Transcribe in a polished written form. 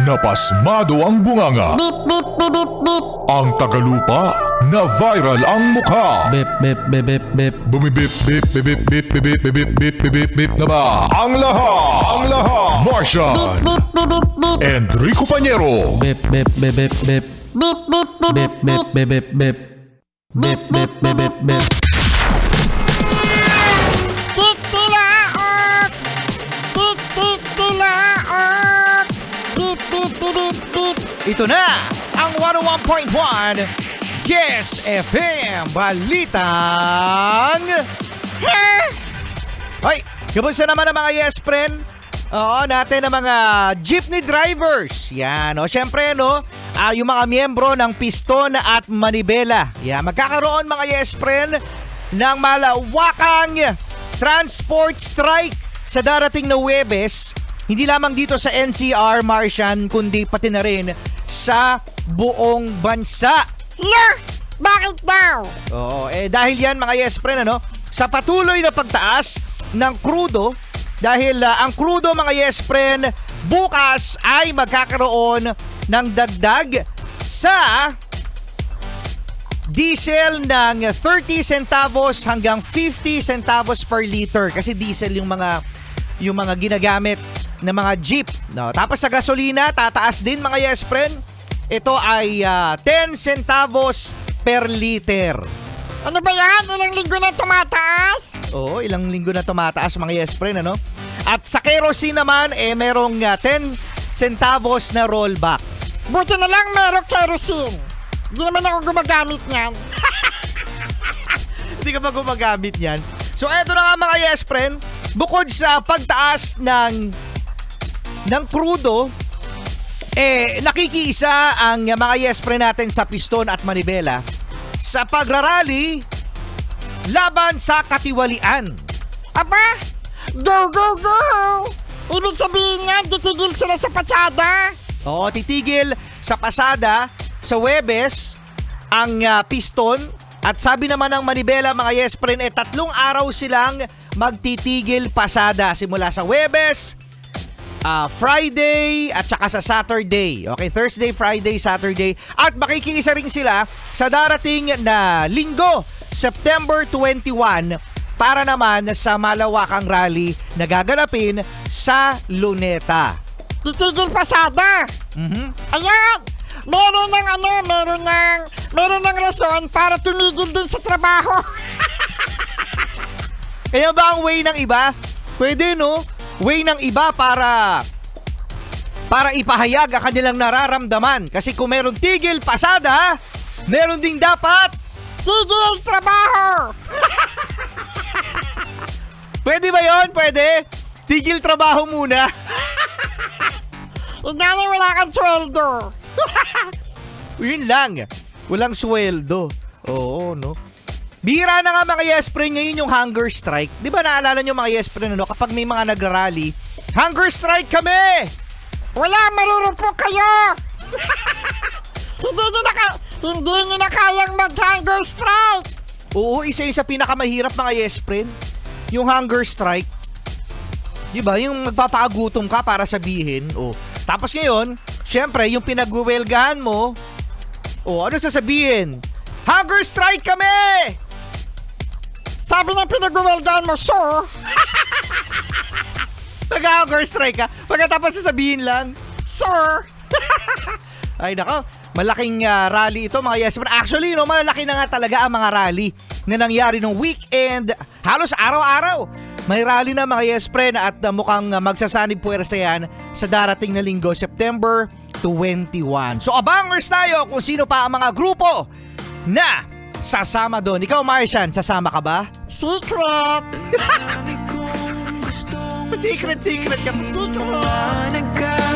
Napasmado ang bunganga. Beep, beep, beep, beep, beep. Ang tagalupa na viral ang mukha. Bip, bip, bip, bip, bip. Bumibip, bip, bip, bip, bip, bip, bip, bip, bip, bip, bip na ba? Ang lahat. Martian. Beep, beep, beep, beep. Enrico Pañero. Bip, bip, bip, bip, bip. Beep, beep, beep, Bip, beep, bip, bip, bip, bip. Bip, bip, bip, bip, bip. Tik tilaok! Tik tik tilaok! Beep, beep, beep, beep, beep. Ito na ang 101.1 Yes FM Balitang Hoy, kamusta naman ang mga Yes friend? Oo, natin ang mga jeepney drivers. Yan, o syempre no, yung mga miyembro ng Piston at Manibela. Yan, magkakaroon mga Yes friend ng malawakang transport strike sa darating na Huwebes. Hindi lamang dito sa NCR, Martian, kundi pati na rin sa buong bansa. Yeah! Bakit daw? Oo, dahil yan mga Yes friend, ano, sa patuloy na pagtaas ng krudo, dahil ang krudo mga Yes friend, bukas ay magkakaroon ng dagdag sa diesel ng 30 centavos hanggang 50 centavos per liter kasi diesel yung mga ginagamit ng mga jeep, no? Tapos sa gasolina tataas din mga Yes friend. Ito ay 10 centavos per liter. Ano ba yan? Ilang linggo na tumataas? Oo, ilang linggo na tumataas mga Yes friend, ano? At sa kerosene naman merong 10 centavos na rollback. Buti na lang merong kerosene. Hindi naman ako gumagamit niyan. Hindi ka ba gumagamit yan? So eto na nga mga Yes friend, bukod sa pagtaas ng krudo, nakikiisa ang mga Yes friend natin sa Piston at Manibela sa pagrarally laban sa katiwalian. Aba, go, go, go! Ibig sabihin nga, titigil sila sa patsada. Oo, titigil sa pasada sa Huwebes ang Piston at sabi naman ng Manibela mga Yes friend, 3 araw silang magtitigil pasada simula sa Huwebes, Friday at saka sa Saturday. Okay, Thursday, Friday, Saturday. At makikiisa rin sila sa darating na linggo, September 21, para naman sa malawakang rally na gaganapin sa Luneta. Titigil pasada. Ayan! Meron ng rason para tumigil din sa trabaho. Kaya ba ang way ng iba? Pwede no? Way ng iba para ipahayag ang kanilang nararamdaman. Kasi kung meron tigil pasada, meron ding dapat Tigil trabaho. pwede ba yon? Pwede? Tigil trabaho muna. Ingani wala kang sweldo. Yun lang. Walang sweldo. Oo, no? Bihira na nga mga Yes friend ngayon yung hunger strike. Di ba naalala nyo mga Yes friend, ano? Kapag may mga nagrally, hunger strike kami! Wala, marurupok kayo. Hindi nyo na kayang mag-hunger strike. Oo, isa yun sa pinakamahirap mga Yes friend. Yung hunger strike. Di ba? Yung magpapaagutom ka para sabihin. Oh. Tapos ngayon, syempre, yung pinagwewelgahan mo, ano sasabihin? Hunger strike kami! Sabi ng pinag-weldan mo, so? Nag-hunger strike ka? Pagkatapos sasabihin lang, Sir? ay nako, malaking rally ito mga Yes friend. Actually, no, malalaki na nga talaga ang mga rally na nangyari nung weekend. Halos araw-araw. May rally na mga Yes friend at mukhang magsasanib puwersa yan sa darating na linggo, September 21. So abangers tayo kung sino pa ang mga grupo na sasama doon. Ikaw Martian, sasama ka ba? Secret. Secret ka. Secret.